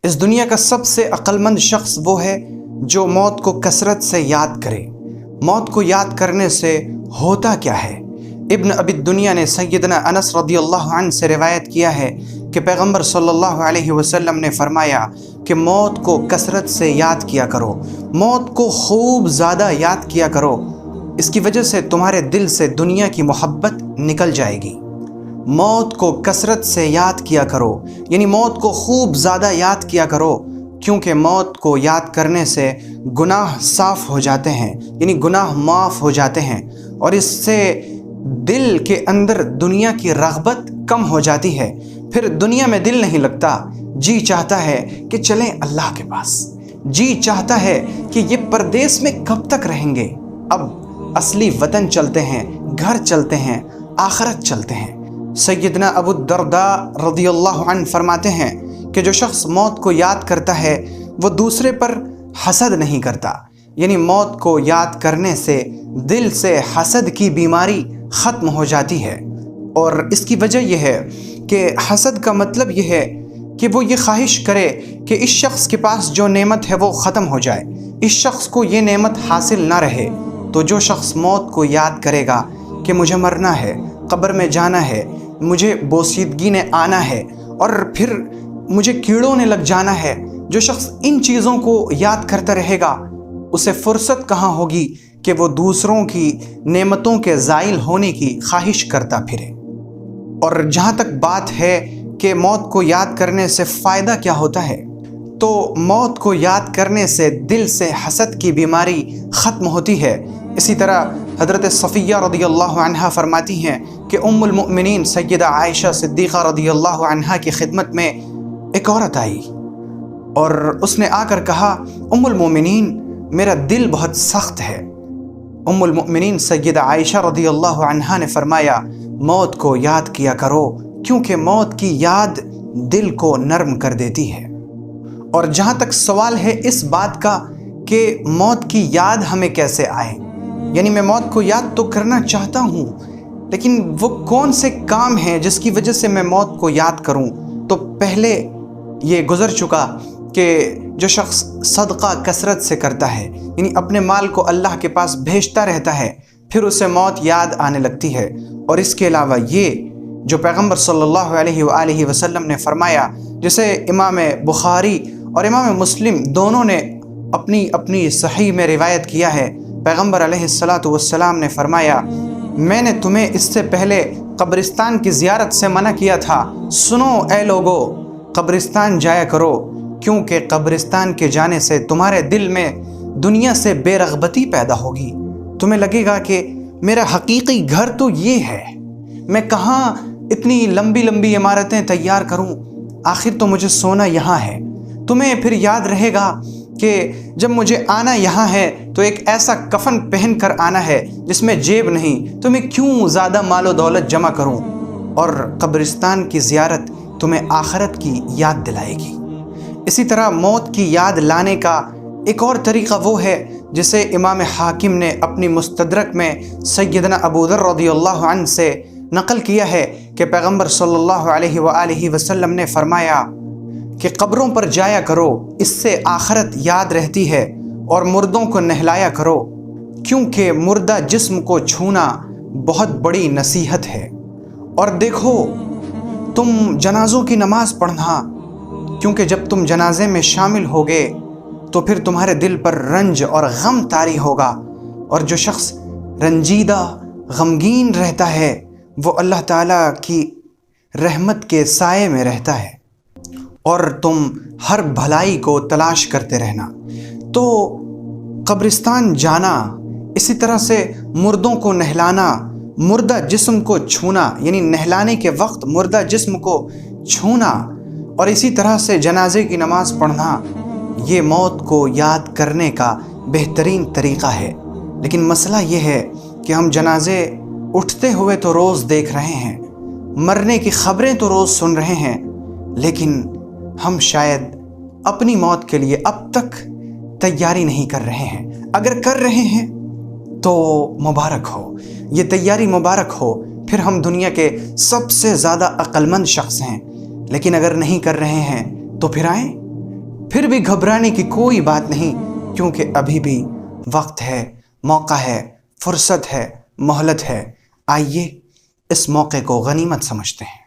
اس دنیا کا سب سے عقلمند شخص وہ ہے جو موت کو کثرت سے یاد کرے۔ موت کو یاد کرنے سے ہوتا کیا ہے؟ ابن ابی دنیا نے سیدنا انس رضی اللہ عنہ سے روایت کیا ہے کہ پیغمبر صلی اللہ علیہ وسلم نے فرمایا کہ موت کو کثرت سے یاد کیا کرو، موت کو خوب زیادہ یاد کیا کرو، اس کی وجہ سے تمہارے دل سے دنیا کی محبت نکل جائے گی۔ موت کو کثرت سے یاد کیا کرو، یعنی موت کو خوب زیادہ یاد کیا کرو، کیونکہ موت کو یاد کرنے سے گناہ صاف ہو جاتے ہیں، یعنی گناہ معاف ہو جاتے ہیں، اور اس سے دل کے اندر دنیا کی رغبت کم ہو جاتی ہے۔ پھر دنیا میں دل نہیں لگتا، جی چاہتا ہے کہ چلیں اللہ کے پاس، جی چاہتا ہے کہ یہ پردیس میں کب تک رہیں گے، اب اصلی وطن چلتے ہیں، گھر چلتے ہیں، آخرت چلتے ہیں۔ سیدنا ابو الدرداء رضی اللہ عنہ فرماتے ہیں کہ جو شخص موت کو یاد کرتا ہے وہ دوسرے پر حسد نہیں کرتا، یعنی موت کو یاد کرنے سے دل سے حسد کی بیماری ختم ہو جاتی ہے۔ اور اس کی وجہ یہ ہے کہ حسد کا مطلب یہ ہے کہ وہ یہ خواہش کرے کہ اس شخص کے پاس جو نعمت ہے وہ ختم ہو جائے، اس شخص کو یہ نعمت حاصل نہ رہے۔ تو جو شخص موت کو یاد کرے گا کہ مجھے مرنا ہے، قبر میں جانا ہے، مجھے بوسیدگی نے آنا ہے، اور پھر مجھے کیڑوں نے لگ جانا ہے، جو شخص ان چیزوں کو یاد کرتا رہے گا اسے فرصت کہاں ہوگی کہ وہ دوسروں کی نعمتوں کے زائل ہونے کی خواہش کرتا پھرے۔ اور جہاں تک بات ہے کہ موت کو یاد کرنے سے فائدہ کیا ہوتا ہے، تو موت کو یاد کرنے سے دل سے حسد کی بیماری ختم ہوتی ہے۔ اسی طرح حضرت صفیہ رضی اللہ عنہا فرماتی ہیں کہ ام المؤمنین سیدہ عائشہ صدیقہ رضی اللہ عنہا کی خدمت میں ایک عورت آئی اور اس نے آ کر کہا، ام المؤمنین میرا دل بہت سخت ہے۔ ام المؤمنین سیدہ عائشہ رضی اللہ عنہا نے فرمایا، موت کو یاد کیا کرو، کیونکہ موت کی یاد دل کو نرم کر دیتی ہے۔ اور جہاں تک سوال ہے اس بات کا کہ موت کی یاد ہمیں کیسے آئے، یعنی میں موت کو یاد تو کرنا چاہتا ہوں، لیکن وہ کون سے کام ہیں جس کی وجہ سے میں موت کو یاد کروں؟ تو پہلے یہ گزر چکا کہ جو شخص صدقہ کثرت سے کرتا ہے، یعنی اپنے مال کو اللہ کے پاس بھیجتا رہتا ہے، پھر اسے موت یاد آنے لگتی ہے۔ اور اس کے علاوہ یہ جو پیغمبر صلی اللہ علیہ وآلہ وسلم نے فرمایا، جسے امام بخاری اور امام مسلم دونوں نے اپنی اپنی صحیح میں روایت کیا ہے، پیغمبر علیہ الصلاۃ والسلام نے فرمایا، میں نے تمہیں اس سے پہلے قبرستان کی زیارت سے منع کیا تھا، سنو اے لوگو، قبرستان جایا کرو، کیونکہ قبرستان کے جانے سے تمہارے دل میں دنیا سے بے رغبتی پیدا ہوگی، تمہیں لگے گا کہ میرا حقیقی گھر تو یہ ہے، میں کہاں اتنی لمبی لمبی عمارتیں تیار کروں، آخر تو مجھے سونا یہاں ہے۔ تمہیں پھر یاد رہے گا کہ جب مجھے آنا یہاں ہے تو ایک ایسا کفن پہن کر آنا ہے جس میں جیب نہیں، تو میں کیوں زیادہ مال و دولت جمع کروں؟ اور قبرستان کی زیارت تمہیں آخرت کی یاد دلائے گی۔ اسی طرح موت کی یاد لانے کا ایک اور طریقہ وہ ہے جسے امام حاکم نے اپنی مستدرک میں سیدنا ابو ذر رضی اللہ عنہ سے نقل کیا ہے کہ پیغمبر صلی اللہ علیہ وآلہ وسلم نے فرمایا کہ قبروں پر جایا کرو، اس سے آخرت یاد رہتی ہے، اور مردوں کو نہلایا کرو، کیونکہ مردہ جسم کو چھونا بہت بڑی نصیحت ہے۔ اور دیکھو تم جنازوں کی نماز پڑھنا، کیونکہ جب تم جنازے میں شامل ہوگے تو پھر تمہارے دل پر رنج اور غم طاری ہوگا، اور جو شخص رنجیدہ غمگین رہتا ہے وہ اللہ تعالیٰ کی رحمت کے سائے میں رہتا ہے، اور تم ہر بھلائی کو تلاش کرتے رہنا۔ تو قبرستان جانا، اسی طرح سے مردوں کو نہلانا، مردہ جسم کو چھونا، یعنی نہلانے کے وقت مردہ جسم کو چھونا، اور اسی طرح سے جنازے کی نماز پڑھنا، یہ موت کو یاد کرنے کا بہترین طریقہ ہے۔ لیکن مسئلہ یہ ہے کہ ہم جنازے اٹھتے ہوئے تو روز دیکھ رہے ہیں، مرنے کی خبریں تو روز سن رہے ہیں، لیکن ہم شاید اپنی موت کے لیے اب تک تیاری نہیں کر رہے ہیں۔ اگر کر رہے ہیں تو مبارک ہو، یہ تیاری مبارک ہو، پھر ہم دنیا کے سب سے زیادہ عقل مند شخص ہیں۔ لیکن اگر نہیں کر رہے ہیں تو پھر آئیں پھر بھی گھبرانے کی کوئی بات نہیں، کیونکہ ابھی بھی وقت ہے، موقع ہے، فرصت ہے، مہلت ہے۔ آئیے اس موقع کو غنیمت سمجھتے ہیں۔